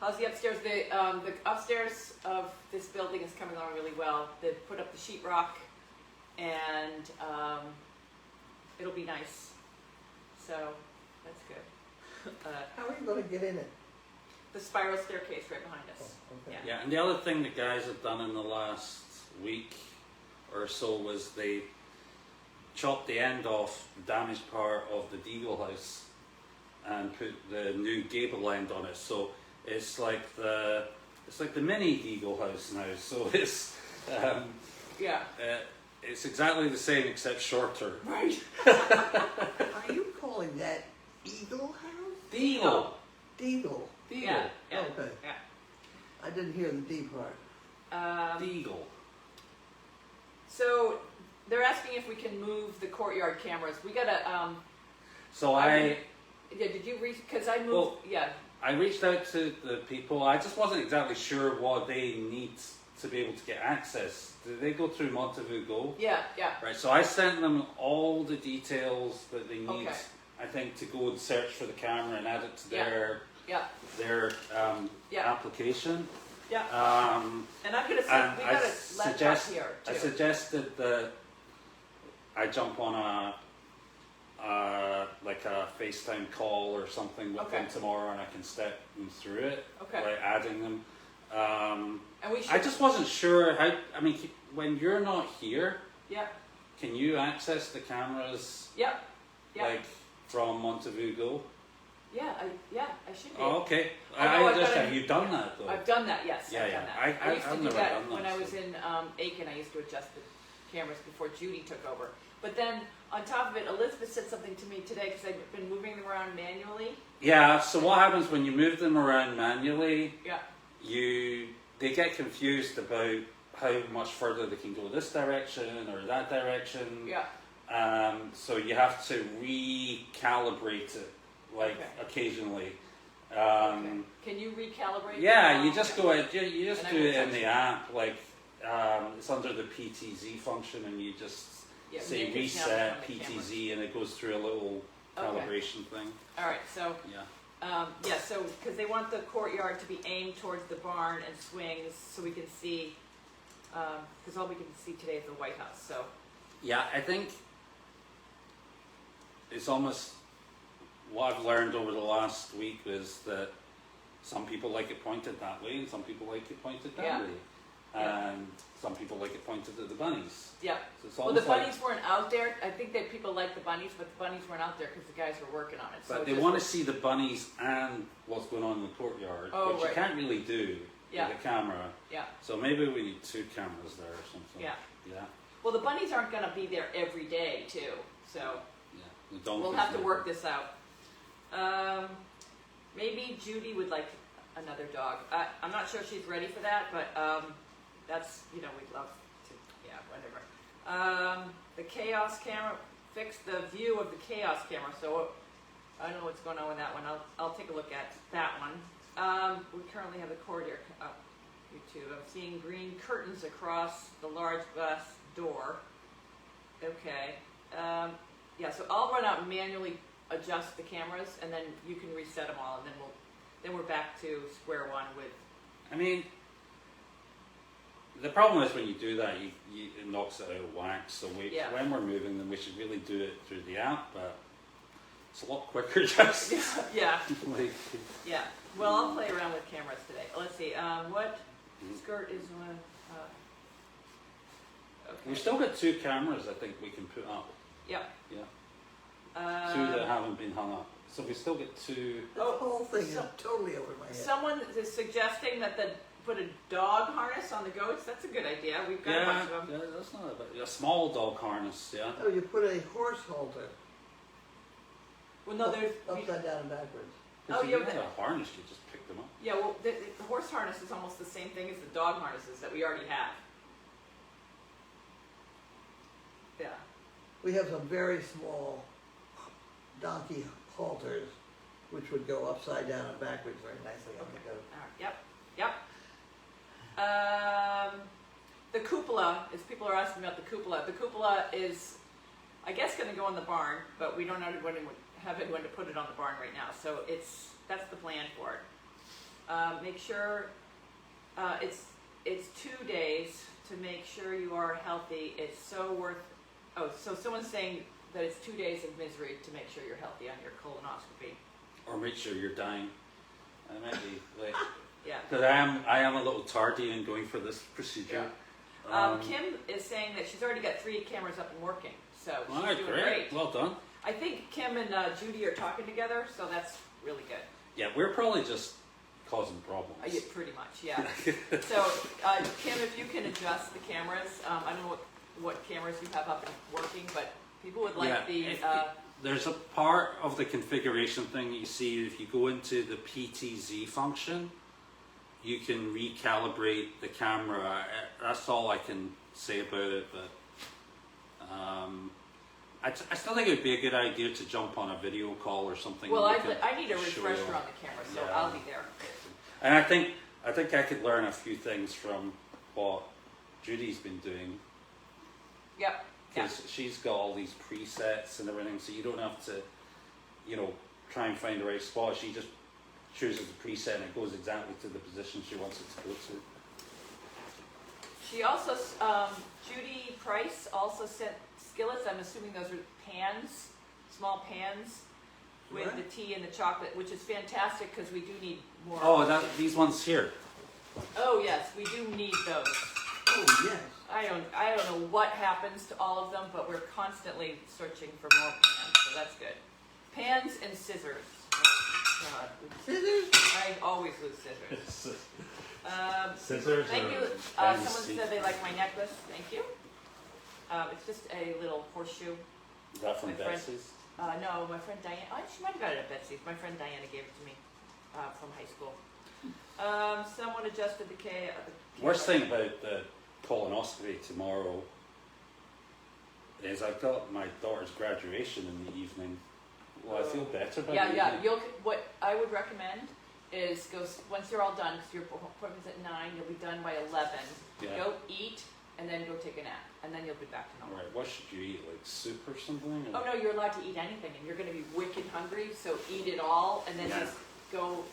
Speaker 4: How's the upstairs? The upstairs of this building is coming along really well. They've put up the sheetrock, and it'll be nice. So that's good.
Speaker 1: How are you gonna get in it?
Speaker 4: The spiral staircase right behind us.
Speaker 1: Oh, okay.
Speaker 4: Yeah.
Speaker 2: Yeah, and the other thing the guys have done in the last week or so was they chopped the end off the damaged part of the Deagle house and put the new gable end on it. So it's like the mini Deagle house now. So
Speaker 4: Yeah.
Speaker 2: it's exactly the same except shorter.
Speaker 4: Right.
Speaker 1: Are you calling that Eagle House?
Speaker 2: Deagle.
Speaker 1: Deagle.
Speaker 4: Yeah. Yeah.
Speaker 1: Okay.
Speaker 4: Yeah.
Speaker 1: I didn't hear the D part.
Speaker 2: Deagle.
Speaker 4: So they're asking if we can move the courtyard cameras. We gotta.
Speaker 2: So
Speaker 4: Yeah. Did you reach? Because I moved.
Speaker 2: Well,
Speaker 4: yeah.
Speaker 2: I reached out to the people. I just wasn't exactly sure what they need to be able to get access. Do they go through Montevideo?
Speaker 4: Yeah. Yeah.
Speaker 2: Right, so I sent them all the details that they need,
Speaker 4: Okay.
Speaker 2: I think, to go and search for the camera and add it to
Speaker 4: Yeah.
Speaker 2: their
Speaker 4: Yeah.
Speaker 2: application.
Speaker 4: Yeah. And I'm gonna say
Speaker 2: And
Speaker 4: we
Speaker 2: I
Speaker 4: got a laptop here too.
Speaker 2: I suggested that I jump on a FaceTime call or something with them
Speaker 4: Okay.
Speaker 2: tomorrow, and I can step them through it,
Speaker 4: Okay.
Speaker 2: by adding them.
Speaker 4: And we should.
Speaker 2: I just wasn't sure how. I mean, when you're not here,
Speaker 4: Yeah.
Speaker 2: can you access the cameras
Speaker 4: Yeah. Yeah.
Speaker 2: like from Montevideo?
Speaker 4: Yeah. I should be.
Speaker 2: Oh, okay.
Speaker 4: Although I've
Speaker 2: just
Speaker 4: got
Speaker 2: have you done that though?
Speaker 4: I've done that, yes.
Speaker 2: Yeah,
Speaker 4: I've
Speaker 2: yeah.
Speaker 4: done that.
Speaker 2: I
Speaker 4: used to
Speaker 2: I've
Speaker 4: do
Speaker 2: never
Speaker 4: that
Speaker 2: done that,
Speaker 4: when I was
Speaker 2: so.
Speaker 4: in Aiken. I used to adjust the cameras before Judy took over. But then on top of it, Elizabeth said something to me today because I've been moving them around manually.
Speaker 2: Yeah. So what happens when you move them around manually?
Speaker 4: Yeah.
Speaker 2: They get confused about how much further they can go this direction or that direction.
Speaker 4: Yeah.
Speaker 2: So you have to recalibrate it, like
Speaker 4: Okay.
Speaker 2: occasionally.
Speaker 4: Okay. Can you recalibrate?
Speaker 2: Yeah,
Speaker 4: them?
Speaker 2: you just go ahead, you just
Speaker 4: And I
Speaker 2: do
Speaker 4: will
Speaker 2: it in
Speaker 4: touch
Speaker 2: the
Speaker 4: it.
Speaker 2: app, like it's under the PTZ function, and you just
Speaker 4: Yeah,
Speaker 2: say
Speaker 4: make it sound
Speaker 2: reset
Speaker 4: on the
Speaker 2: PTZ, and it goes through a little
Speaker 4: Okay.
Speaker 2: calibration thing.
Speaker 4: All right. So
Speaker 2: Yeah.
Speaker 4: yeah. So because they want the courtyard to be aimed towards the barn and swings, so we can see. Because all we can see today is the White House. So.
Speaker 2: Yeah, I think it's almost what I've learned over the last week is that some people like it pointed that way, and some people like it pointed that
Speaker 4: Yeah.
Speaker 2: way,
Speaker 4: Yeah.
Speaker 2: and some people like it pointed at the bunnies.
Speaker 4: Yeah.
Speaker 2: So it's
Speaker 4: Well, the
Speaker 2: almost like,
Speaker 4: bunnies weren't out there. I think that people like the bunnies, but the bunnies weren't out there because the guys were working on it. So
Speaker 2: but
Speaker 4: it
Speaker 2: they
Speaker 4: just
Speaker 2: want to
Speaker 4: was-
Speaker 2: see the bunnies and what's going on in the courtyard,
Speaker 4: Oh,
Speaker 2: which you
Speaker 4: right.
Speaker 2: can't really do
Speaker 4: Yeah.
Speaker 2: with a camera.
Speaker 4: Yeah.
Speaker 2: So maybe we need 2 cameras there or something.
Speaker 4: Yeah.
Speaker 2: Yeah.
Speaker 4: Well, the bunnies aren't going to be there every day, too. So
Speaker 2: Yeah. The
Speaker 4: we'll
Speaker 2: donkeys
Speaker 4: have to
Speaker 2: there.
Speaker 4: work this out. Maybe Judy would like another dog. I'm not sure she's ready for that, but that's, we'd love to, yeah, whatever. The chaos camera, fix the view of the chaos camera. So I don't know what's going on with that one. I'll take a look at that one. We currently have the corridor up. YouTube. I'm seeing green curtains across the large glass door. Okay. Yeah, so I'll run out and manually adjust the cameras, and then you can reset them all, and then we're back to square one with.
Speaker 2: I mean, the problem is when you do that, it knocks it out of whack. So
Speaker 4: Yeah.
Speaker 2: when we're moving them, we should really do it through the app, but it's a lot quicker just.
Speaker 4: Yeah.
Speaker 2: like,
Speaker 4: Yeah. Well, I'll play around with cameras today. Let's see. What skirt is on? Okay.
Speaker 2: We've still got 2 cameras I think we can put up.
Speaker 4: Yeah.
Speaker 2: Yeah. 2 that haven't been hung up. So we still get 2.
Speaker 1: The whole thing is
Speaker 4: so-
Speaker 1: totally over my head.
Speaker 4: Someone is suggesting that put a dog harness on the goats. That's a good idea. We've got a bunch of them.
Speaker 2: Yeah, that's not a small dog harness, yeah.
Speaker 1: Oh, you put a horse halter
Speaker 4: Well, no, there's.
Speaker 1: upside down and backwards.
Speaker 4: Oh,
Speaker 2: If
Speaker 4: yeah,
Speaker 2: you
Speaker 4: but-
Speaker 2: have a harness, you just pick them up.
Speaker 4: Yeah, well, the horse harness is almost the same thing as the dog harnesses that we already have. Yeah.
Speaker 1: We have some very small donkey halters, which would go upside down and backwards very nicely on the goat.
Speaker 4: All right. Yep. Yep. The cupola is. People are asking about the cupola. The cupola is, I guess, going to go on the barn, but we don't know when to have anyone to put it on the barn right now. So that's the plan for it. Make sure it's 2 days to make sure you are healthy. It's so worth. Oh, so someone's saying that it's 2 days of misery to make sure you're healthy on your colonoscopy.
Speaker 2: Or make sure you're dying. I might be like,
Speaker 4: Yeah.
Speaker 2: because I am a little tardy in going for this procedure.
Speaker 4: Kim is saying that she's already got 3 cameras up and working, so she's
Speaker 2: Alright,
Speaker 4: doing great.
Speaker 2: Well done.
Speaker 4: I think Kim and Judy are talking together, so that's really good.
Speaker 2: Yeah, we're probably just causing problems.
Speaker 4: Yeah, pretty much, yeah. So, Kim, if you can adjust the cameras, I don't know what cameras you have up and working, but people would like
Speaker 2: There's a part of the configuration thing that you see if you go into the PTZ function, you can recalibrate the camera. That's all I can say about it, but I still think it would be a good idea to jump on a video call or something.
Speaker 4: Well,
Speaker 2: I
Speaker 4: I need a refresher on the camera, so
Speaker 2: Yeah.
Speaker 4: I'll be there.
Speaker 2: And I think I could learn a few things from what Judy's been doing,
Speaker 4: Yep. Yeah.
Speaker 2: because she's got all these presets and everything, so you don't have to, try and find the right spot. She just chooses the preset and it goes exactly to the position she wants it to go to.
Speaker 4: She also, Judy Price also sent skillets. I'm assuming those are pans, small pans with
Speaker 1: What?
Speaker 4: the tea and the chocolate, which is fantastic because we do need more.
Speaker 2: Oh, these ones here.
Speaker 4: Oh yes, we do need those.
Speaker 1: Oh, yes.
Speaker 4: I don't know what happens to all of them, but we're constantly searching for more pans, so that's good. Pans and scissors. Oh, God.
Speaker 1: Scissors?
Speaker 4: I always lose scissors.
Speaker 2: Scissors.
Speaker 4: Thank you. Someone said they like my necklace. Thank you. It's just a little horseshoe.
Speaker 2: Is that from
Speaker 4: My friend-
Speaker 2: Betsy's?
Speaker 4: No, my friend Diana. Oh, she might have got it at Betsy's. My friend Diana gave it to me from high school. Someone adjusted the
Speaker 2: Worst thing about the colonoscopy tomorrow is I've got my daughter's graduation in the evening. Will I feel better by the
Speaker 4: Yeah.
Speaker 2: evening?
Speaker 4: What I would recommend is once you're all done, because your appointment's at 9, you'll be done by 11.
Speaker 2: Yeah.
Speaker 4: Go eat and then go take a nap, and then you'll be back to normal.
Speaker 2: Alright, what should you eat? Like soup or something? Or?
Speaker 4: Oh no, you're allowed to eat anything, and you're going to be wicked hungry. So eat it all, and then
Speaker 2: Yeah.
Speaker 4: just go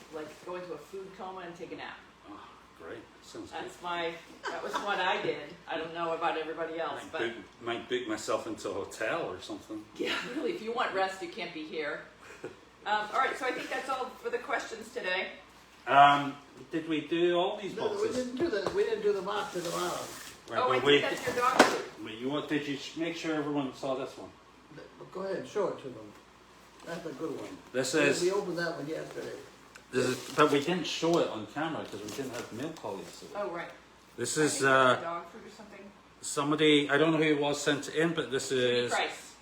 Speaker 4: into a food coma and take a nap.
Speaker 2: Oh, great. Sounds good.
Speaker 4: That was what I did. I don't know about everybody else, but
Speaker 2: Might book myself into a hotel or something.
Speaker 4: yeah, really, if you want rest, you can't be here. All right, so I think that's all for the questions today.
Speaker 2: Did we do all these
Speaker 1: No, we
Speaker 2: boxes?
Speaker 1: didn't do the box at the bottom.
Speaker 2: Right,
Speaker 4: Oh, I
Speaker 2: but
Speaker 4: think that's your dog food.
Speaker 2: did you make sure everyone saw this one?
Speaker 1: But go ahead and show it to them. That's a good one.
Speaker 2: This is,
Speaker 1: We opened that one yesterday.
Speaker 2: but we didn't show it on camera because we didn't have mail colleagues. So.
Speaker 4: Oh, right.
Speaker 2: This
Speaker 4: I
Speaker 2: is
Speaker 4: think that's your dog food or something.
Speaker 2: somebody, I don't know who it was sent it in, but this
Speaker 4: Judy
Speaker 2: is
Speaker 4: Price.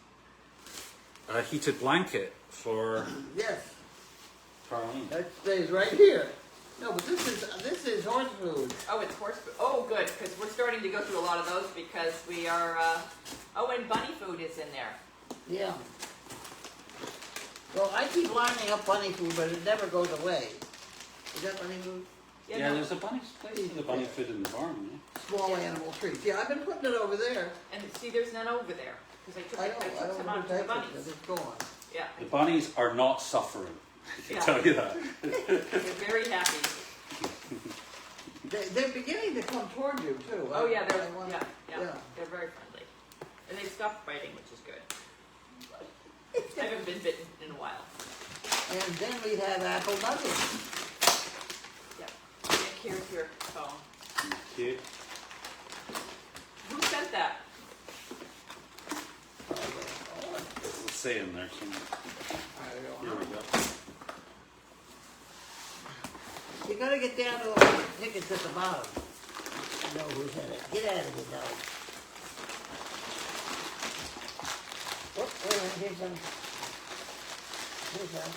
Speaker 2: a heated blanket for
Speaker 1: Yes,
Speaker 2: Carlene.
Speaker 1: that stays right here. No, but this is horse food.
Speaker 4: Oh, it's horse food. Oh, good, because we're starting to go through a lot of those because we are. And bunny food is in there.
Speaker 1: Yeah. Well, I keep lining up bunny food, but it never goes away. Is that bunny food?
Speaker 2: Yeah, there's a bunny place for the bunny food in the barn. Yeah.
Speaker 1: Small animal treats. Yeah, I've been putting it over there.
Speaker 4: And see, there's none over there because I
Speaker 1: I
Speaker 4: took
Speaker 1: don't
Speaker 4: some out to the
Speaker 1: protect it
Speaker 4: bunnies.
Speaker 1: because it's gone.
Speaker 4: Yeah,
Speaker 2: The bunnies are not suffering. I can
Speaker 4: Yeah.
Speaker 2: tell you that.
Speaker 4: they're very happy.
Speaker 1: They're beginning to come toward you too.
Speaker 4: Oh yeah,
Speaker 1: I want-
Speaker 4: yeah,
Speaker 1: yeah.
Speaker 4: they're very friendly, and they stopped biting, which is good. I haven't been bitten in a while.
Speaker 1: And then we have apple nuggets.
Speaker 4: Yeah. Nick, here's your phone.
Speaker 2: Cute.
Speaker 4: Who sent that?
Speaker 2: Let's say in there somewhere.
Speaker 1: I don't
Speaker 2: Here
Speaker 1: know.
Speaker 2: we go.
Speaker 1: You gotta get down to the tickets at the bottom. I know who's in it. Get out of it now. Oh, wait a minute, here's some. Here's some.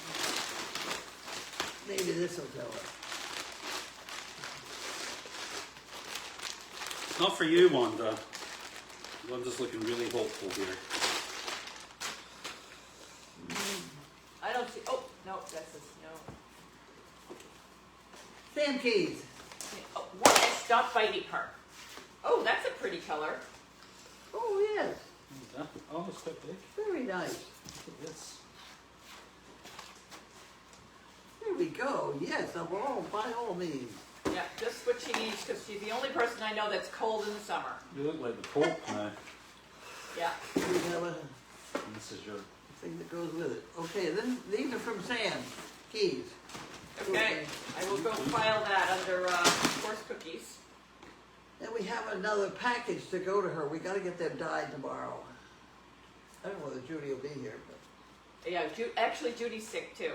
Speaker 1: Maybe this will tell it.
Speaker 2: Not for you, Wanda. Wanda's looking really hopeful here.
Speaker 4: I don't see. Oh no, that's a no.
Speaker 1: Sam cheese.
Speaker 4: Oh, what? Stop biting her. Oh, that's a pretty color.
Speaker 1: Oh, yes.
Speaker 2: Oh, it's quite big.
Speaker 1: Very nice.
Speaker 2: Look at this.
Speaker 1: Very we go. Yes, by all means.
Speaker 4: Yeah, just what she needs, because she's the only person I know that's cold in the summer.
Speaker 2: You look like the Pope now.
Speaker 4: Yeah.
Speaker 1: We have a
Speaker 2: And this is your.
Speaker 1: thing that goes with it. Okay, then these are from Sam. Keys.
Speaker 4: Okay, I will go file that under course cookies.
Speaker 1: And we have another package to go to her. We got to get them dyed tomorrow. I don't know whether Judy will be here, but
Speaker 4: Yeah, actually Judy's sick too.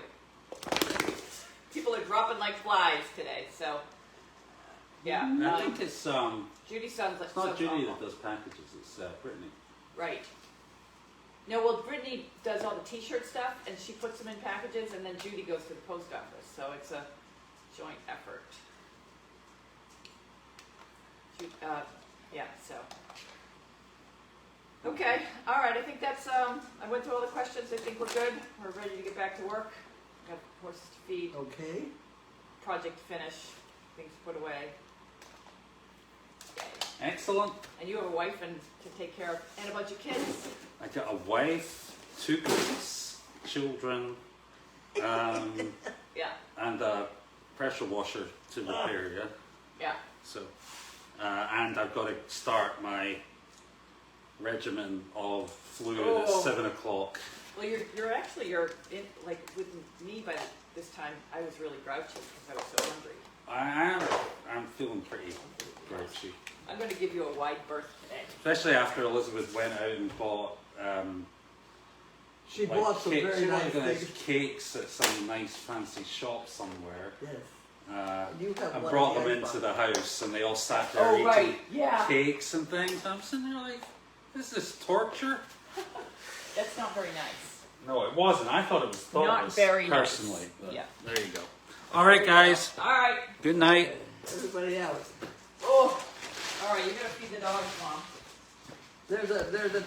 Speaker 4: People are dropping like flies today, so yeah.
Speaker 2: I think it's
Speaker 4: Judy sounds like
Speaker 2: it's not
Speaker 4: sounds
Speaker 2: Judy
Speaker 4: awful.
Speaker 2: that does packages. It's Brittany.
Speaker 4: Right. No, well, Brittany does all the T-shirt stuff, and she puts them in packages, and then Judy goes to the post office. So it's a joint effort. Yeah. So. Okay. All right. I think that's. I went through all the questions. I think we're good. We're ready to get back to work. Got horses to feed.
Speaker 1: okay.
Speaker 4: Project to finish. Things to put away.
Speaker 2: Excellent.
Speaker 4: And you have a wife and to take care of, and a bunch of kids.
Speaker 2: I got a wife, 2 kids, children,
Speaker 4: Yeah.
Speaker 2: and a pressure washer to repair. Yeah.
Speaker 4: Yeah.
Speaker 2: So, and I've got to start my regimen of fluid at
Speaker 4: Oh.
Speaker 2: 7 o'clock.
Speaker 4: Well, you're in, like with me by this time. I was really grouchy because I was so hungry.
Speaker 2: I'm feeling pretty grouchy.
Speaker 4: I'm going to give you a wide berth today.
Speaker 2: Especially after Elizabeth went out and bought
Speaker 1: She
Speaker 2: like
Speaker 1: bought some very
Speaker 2: she
Speaker 1: nice
Speaker 2: organised
Speaker 1: things.
Speaker 2: cakes at some nice fancy shop somewhere.
Speaker 1: Yes. You have
Speaker 2: And
Speaker 1: one
Speaker 2: brought
Speaker 1: in
Speaker 2: them
Speaker 1: the
Speaker 2: into
Speaker 1: icebox.
Speaker 2: the house and they all sat there
Speaker 4: Oh,
Speaker 2: eating
Speaker 4: right. Yeah.
Speaker 2: cakes and things. I'm sitting there like, is this torture?
Speaker 4: That's not very nice.
Speaker 2: No, it wasn't. I thought it was thoughtless
Speaker 4: very nice.
Speaker 2: personally. But
Speaker 4: Yeah.
Speaker 2: there you go. All right, guys.
Speaker 4: All right.
Speaker 2: Good night.
Speaker 1: Everybody else.
Speaker 4: Oh. All right. You're going to feed the dogs, Mom.
Speaker 1: There's a